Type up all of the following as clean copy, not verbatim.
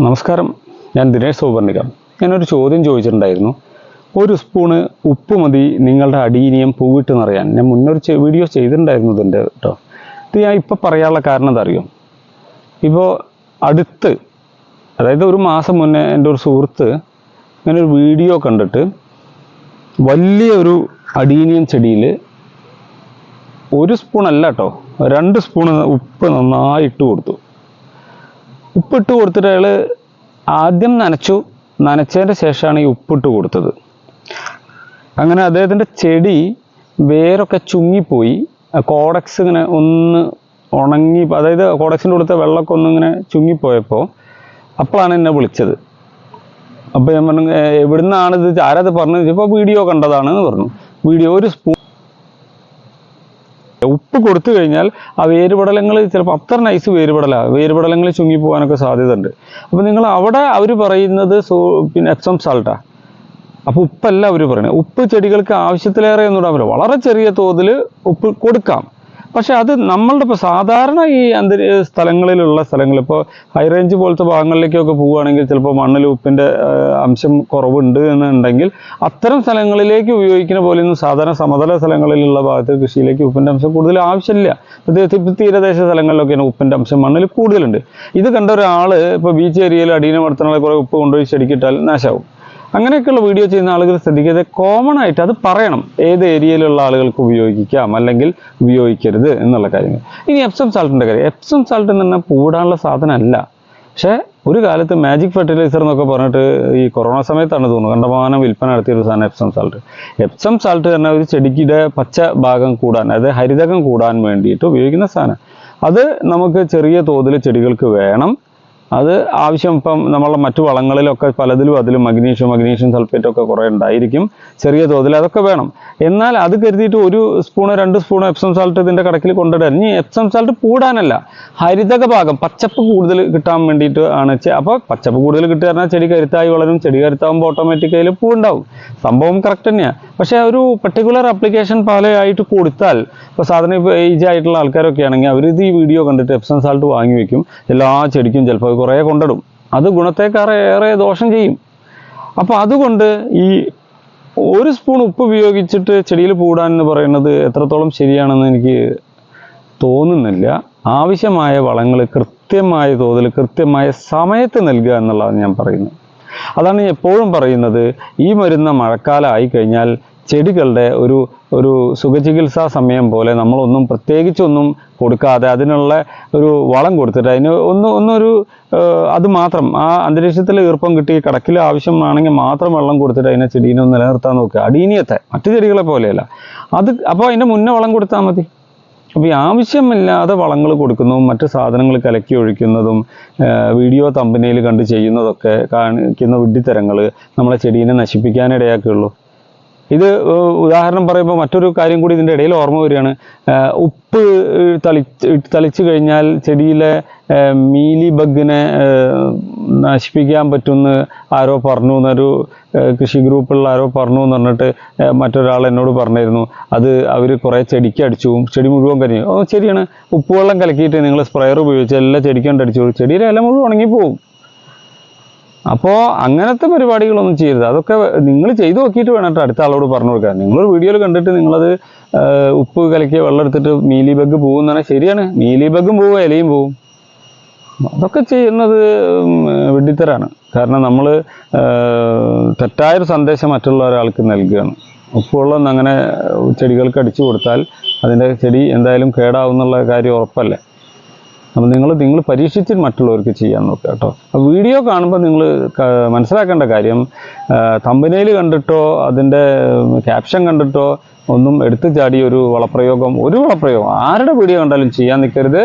നമസ്കാരം, ഞാൻ ദിനേശ് സൗവർണിക. ഞാനൊരു ചോദ്യം ചോദിച്ചിട്ടുണ്ടായിരുന്നു. ഒരു സ്പൂണ് ഉപ്പ് മതി നിങ്ങളുടെ അടീനിയം പൂവിട്ട് നിറയാൻ. ഞാൻ മുന്നൊരു വീഡിയോ ചെയ്തിട്ടുണ്ടായിരുന്നു ഇതിൻ്റെ കേട്ടോ. ഇത് ഞാൻ ഇപ്പോൾ പറയാനുള്ള കാരണം എന്താ അറിയോ? ഇപ്പോൾ അടുത്ത്, അതായത് ഒരു മാസം മുന്നേ എൻ്റെ ഒരു സുഹൃത്ത് ഇങ്ങനെ ഒരു വീഡിയോ കണ്ടിട്ട് വലിയൊരു അടീനിയം ചെടിയിൽ 1 സ്പൂൺ അല്ല കേട്ടോ, 2 സ്പൂൺ ഉപ്പ് നന്നായി ഇട്ട് കൊടുത്തു. ഉപ്പിട്ട് കൊടുത്തിട്ട് അയാൾ ആദ്യം നനച്ചതിൻ്റെ ശേഷമാണ് ഈ ഉപ്പിട്ട് കൊടുത്തത്. അങ്ങനെ അദ്ദേഹത്തിൻ്റെ ചെടി വേരൊക്കെ ചുങ്ങിപ്പോയി. കോഡക്സ് ഇങ്ങനെ ഒന്ന് ഉണങ്ങി, അതായത് കോഡക്സിൻ്റെ കൊടുത്ത വെള്ളമൊക്കെ ഒന്നിങ്ങനെ ചുങ്ങിപ്പോയപ്പോൾ അപ്പോഴാണ് എന്നെ വിളിച്ചത്. അപ്പോൾ ഞാൻ പറഞ്ഞു, എവിടുന്നാണ് ഇത്, ആരത് പറഞ്ഞത്? ഇപ്പോൾ വീഡിയോ കണ്ടതാണെന്ന് പറഞ്ഞു. വീഡിയോ 1 സ്പൂൺ ഉപ്പ് കൊടുത്തു കഴിഞ്ഞാൽ ആ വേരുപടലങ്ങൾ ചിലപ്പോൾ അത്ര നൈസ് വേരുപടലങ്ങൾ ചുങ്ങിപ്പോകാനൊക്കെ സാധ്യത ഉണ്ട്. അപ്പോൾ നിങ്ങൾ അവിടെ അവർ പറയുന്നത് പിന്നെ എപ്സം സാൾട്ടാ. അപ്പോൾ ഉപ്പല്ല അവർ പറയുന്നത്. ഉപ്പ് ചെടികൾക്ക് ആവശ്യത്തിലേറെ ഒന്നും ഇടാൻ പറ്റില്ല. വളരെ ചെറിയ തോതിൽ ഉപ്പ് കൊടുക്കാം. പക്ഷെ അത് നമ്മളുടെ ഇപ്പോൾ സാധാരണ ഈ സ്ഥലങ്ങളിലുള്ള ഇപ്പോൾ ഹൈ റേഞ്ച് പോലത്തെ ഭാഗങ്ങളിലേക്കൊക്കെ പോവുകയാണെങ്കിൽ ചിലപ്പോൾ മണ്ണിൽ ഉപ്പിൻ്റെ അംശം കുറവുണ്ട് എന്നുണ്ടെങ്കിൽ അത്തരം സ്ഥലങ്ങളിലേക്ക് ഉപയോഗിക്കുന്ന പോലെയൊന്നും സാധാരണ സമതല സ്ഥലങ്ങളിലുള്ള ഭാഗത്ത് കൃഷിയിലേക്ക് ഉപ്പിൻ്റെ അംശം കൂടുതൽ ആവശ്യമില്ല. പ്രത്യേകിച്ച് തീരദേശ സ്ഥലങ്ങളിലൊക്കെയാണ് ഉപ്പിൻ്റെ അംശം മണ്ണിൽ കൂടുതലുണ്ട്. ഇത് കണ്ട ഒരാൾ ഇപ്പോൾ ബീച്ച് ഏരിയയിൽ അടീനം വളർത്തുന്ന കുറേ ഉപ്പ് കൊണ്ടുപോയി ചെടിക്കിട്ടാൽ നാശമാവും. അങ്ങനെയൊക്കെയുള്ള വീഡിയോ ചെയ്യുന്ന ആളുകൾ ശ്രദ്ധിക്കാതെ കോമൺ ആയിട്ട് അത് പറയണം, ഏത് ഏരിയയിലുള്ള ആളുകൾക്ക് ഉപയോഗിക്കാം അല്ലെങ്കിൽ ഉപയോഗിക്കരുത് എന്നുള്ള കാര്യങ്ങൾ. ഇനി എപ്സം സാൾട്ടിൻ്റെ കാര്യം. എപ്സം സാൾട്ട് എന്ന് പറഞ്ഞാൽ പൂടാനുള്ള സാധനമല്ല. പക്ഷേ ഒരു കാലത്ത് മാജിക് ഫെർട്ടിലൈസർ എന്നൊക്കെ പറഞ്ഞിട്ട് ഈ കൊറോണ സമയത്താണ് തോന്നുന്നു കണ്ടമാനം വിൽപ്പന നടത്തിയൊരു സാധനം എപ്സം സാൾട്ട്. എപ്സം സാൾട്ട് പറഞ്ഞാൽ ഒരു ചെടിയുടെ പച്ച ഭാഗം കൂടാൻ, അതായത് ഹരിതകം കൂടാൻ വേണ്ടിയിട്ട് ഉപയോഗിക്കുന്ന സാധനം. അത് നമുക്ക് ചെറിയ തോതിൽ ചെടികൾക്ക് വേണം. അത് ആവശ്യം ഇപ്പം നമ്മളുടെ മറ്റു വളങ്ങളിലൊക്കെ പലതിലും അതിലും മഗ്നീഷ്യം സൾഫേറ്റ് ഒക്കെ കുറേ ഉണ്ടായിരിക്കും. ചെറിയ തോതിൽ അതൊക്കെ വേണം. എന്നാൽ അത് കരുതിയിട്ട് 1 സ്പൂണോ 2 സ്പൂണോ എപ്സം സാൾട്ട് ഇതിൻ്റെ കടക്കിൽ കൊണ്ടിടാൻ. ഇനി എപ്സം സാൾട്ട് കൂടാനല്ല, ഹരിതക ഭാഗം പച്ചപ്പ് കൂടുതൽ കിട്ടാൻ വേണ്ടിയിട്ട് ആണ്. അപ്പോൾ പച്ചപ്പ് കൂടുതൽ കിട്ടുക പറഞ്ഞാൽ ചെടി കരുത്തായി വളരും. ചെടി കരുത്താകുമ്പോൾ ഓട്ടോമാറ്റിക്കലി പൂ ഉണ്ടാവും. സംഭവം കറക്റ്റ് തന്നെയാണ്. പക്ഷേ ഒരു പെർട്ടിക്കുലർ ആപ്ലിക്കേഷൻ പാലയായിട്ട് കൊടുത്താൽ, ഇപ്പോൾ സാധാരണ ഇപ്പോൾ ഏജ് ആയിട്ടുള്ള ആൾക്കാരൊക്കെ ആണെങ്കിൽ അവരിത് ഈ വീഡിയോ കണ്ടിട്ട് എപ്സം സാൾട്ട് വാങ്ങി വയ്ക്കും. എല്ലാ ചെടിക്കും ചിലപ്പോൾ കുറേ കൊണ്ടിടും. അത് ഗുണത്തേക്കാളേറെ ദോഷം ചെയ്യും. അപ്പോൾ അതുകൊണ്ട് ഈ 1 സ്പൂൺ ഉപ്പ് ഉപയോഗിച്ചിട്ട് ചെടിയിൽ പൂടാൻ എന്ന് പറയുന്നത് എത്രത്തോളം ശരിയാണെന്ന് എനിക്ക് തോന്നുന്നില്ല. ആവശ്യമായ വളങ്ങൾ കൃത്യമായ തോതിൽ കൃത്യമായ സമയത്ത് നൽകുക എന്നുള്ളതാണ് ഞാൻ പറയുന്നത്. അതാണ് ഞാൻ എപ്പോഴും പറയുന്നത്. ഈ വരുന്ന മഴക്കാലമായി കഴിഞ്ഞാൽ ചെടികളുടെ ഒരു സുഖചികിത്സാ സമയം പോലെ നമ്മളൊന്നും പ്രത്യേകിച്ചൊന്നും കൊടുക്കാതെ അതിനുള്ള ഒരു വളം കൊടുത്തിട്ട് അതിന് അത് മാത്രം ആ അന്തരീക്ഷത്തിൽ ഈർപ്പം കിട്ടി കടക്കിൽ ആവശ്യമാണെങ്കിൽ മാത്രം വെള്ളം കൊടുത്തിട്ട് അതിനെ ചെടീനെ ഒന്ന് നിലനിർത്താൻ നോക്കുക. അടീനിയത്തെ മറ്റു ചെടികളെ പോലെയല്ല അത്. അപ്പോൾ അതിൻ്റെ മുന്നേ വളം കൊടുത്താൽ മതി. അപ്പോൾ ഈ ആവശ്യമില്ലാതെ വളങ്ങൾ കൊടുക്കുന്നതും മറ്റ് സാധനങ്ങൾ കലക്കി ഒഴിക്കുന്നതും വീഡിയോ തമ്പനയിൽ കണ്ട് ചെയ്യുന്നതൊക്കെ കാണിക്കുന്ന വിഡ്ഢിത്തരങ്ങൾ നമ്മളെ ചെടീനെ നശിപ്പിക്കാനിടയാക്കുകയുള്ളൂ. ഇത് ഉദാഹരണം പറയുമ്പോൾ മറ്റൊരു കാര്യം കൂടി ഇതിൻ്റെ ഇടയിൽ ഓർമ്മ വരികയാണ്. ഉപ്പ് തളിച്ചു കഴിഞ്ഞാൽ ചെടിയിലെ മീലി ബഗിനെ നശിപ്പിക്കാൻ പറ്റുമെന്ന് ആരോ പറഞ്ഞു എന്നൊരു കൃഷി ഗ്രൂപ്പുള്ള ആരോ പറഞ്ഞു എന്ന് പറഞ്ഞിട്ട് മറ്റൊരാൾ എന്നോട് പറഞ്ഞിരുന്നു. അത് അവർ കുറേ ചെടിക്ക് അടിച്ചു, ചെടി മുഴുവൻ കരിഞ്ഞു. ശരിയാണ്, ഉപ്പുവെള്ളം കലക്കിയിട്ട് നിങ്ങൾ സ്പ്രെയർ ഉപയോഗിച്ച് എല്ലാ ചെടിക്കും അടിച്ചു, ചെടിയിലെ ഇല മുഴുവൻ ഉണങ്ങിപ്പോവും. അപ്പോൾ അങ്ങനത്തെ പരിപാടികളൊന്നും ചെയ്യരുത്. അതൊക്കെ നിങ്ങൾ ചെയ്തു നോക്കിയിട്ട് വേണം അടുത്ത ആളോട് പറഞ്ഞു കൊടുക്കാൻ. നിങ്ങളൊരു വീഡിയോയിൽ കണ്ടിട്ട് നിങ്ങളത് ഉപ്പ് കലക്കിയ വെള്ളം എടുത്തിട്ട് മീലി ബഗ് പോകും എന്നാണ്. ശരിയാണ്, മീലി ബഗും പോവും, ഇലയും പോവും. അതൊക്കെ ചെയ്യുന്നത് വിഡ്ഢിത്തരാണ്. കാരണം നമ്മൾ തെറ്റായൊരു സന്ദേശം മറ്റുള്ള ഒരാൾക്ക് നൽകുകയാണ്. ഉപ്പുവെള്ളം അങ്ങനെ ചെടികൾക്ക് അടിച്ചു കൊടുത്താൽ അതിൻ്റെ ചെടി എന്തായാലും കേടാവുന്നുള്ള കാര്യം ഉറപ്പല്ലേ. അപ്പോൾ നിങ്ങൾ പരീക്ഷിച്ച് മറ്റുള്ളവർക്ക് ചെയ്യാൻ നോക്കുക കേട്ടോ. വീഡിയോ കാണുമ്പോൾ നിങ്ങൾ മനസ്സിലാക്കേണ്ട കാര്യം, തമ്പനയിൽ കണ്ടിട്ടോ അതിൻ്റെ ക്യാപ്ഷൻ കണ്ടിട്ടോ ഒന്നും എടുത്തു ചാടി ഒരു വളപ്രയോഗം ആരുടെ വീഡിയോ കണ്ടാലും ചെയ്യാൻ നിൽക്കരുത്.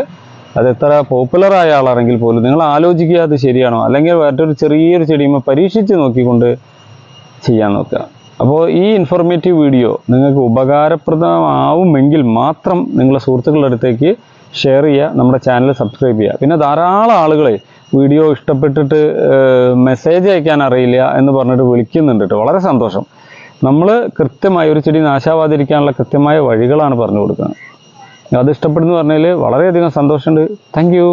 അത് എത്ര പോപ്പുലറായ ആളാണെങ്കിൽ പോലും നിങ്ങൾ ആലോചിക്കുക, അത് ശരിയാണോ, അല്ലെങ്കിൽ മറ്റൊരു ചെറിയൊരു ചെടിയുമ്പോൾ പരീക്ഷിച്ച് നോക്കിക്കൊണ്ട് ചെയ്യാൻ നോക്കുക. അപ്പോൾ ഈ ഇൻഫോർമേറ്റീവ് വീഡിയോ നിങ്ങൾക്ക് ഉപകാരപ്രദമാവുമെങ്കിൽ മാത്രം നിങ്ങളുടെ സുഹൃത്തുക്കളുടെ അടുത്തേക്ക് ഷെയർ ചെയ്യുക, നമ്മുടെ ചാനൽ സബ്സ്ക്രൈബ് ചെയ്യുക. പിന്നെ ധാരാളം ആളുകളെ വീഡിയോ ഇഷ്ടപ്പെട്ടിട്ട് മെസ്സേജ് അയക്കാൻ അറിയില്ല എന്ന് പറഞ്ഞിട്ട് വിളിക്കുന്നുണ്ട് കേട്ടോ. വളരെ സന്തോഷം. നമ്മൾ കൃത്യമായി ഒരു ചെടി നാശാവാതിരിക്കാനുള്ള കൃത്യമായ വഴികളാണ് പറഞ്ഞു കൊടുക്കുന്നത്. അത് ഇഷ്ടപ്പെടുന്നു പറഞ്ഞതിൽ വളരെയധികം സന്തോഷമുണ്ട്. Thank you.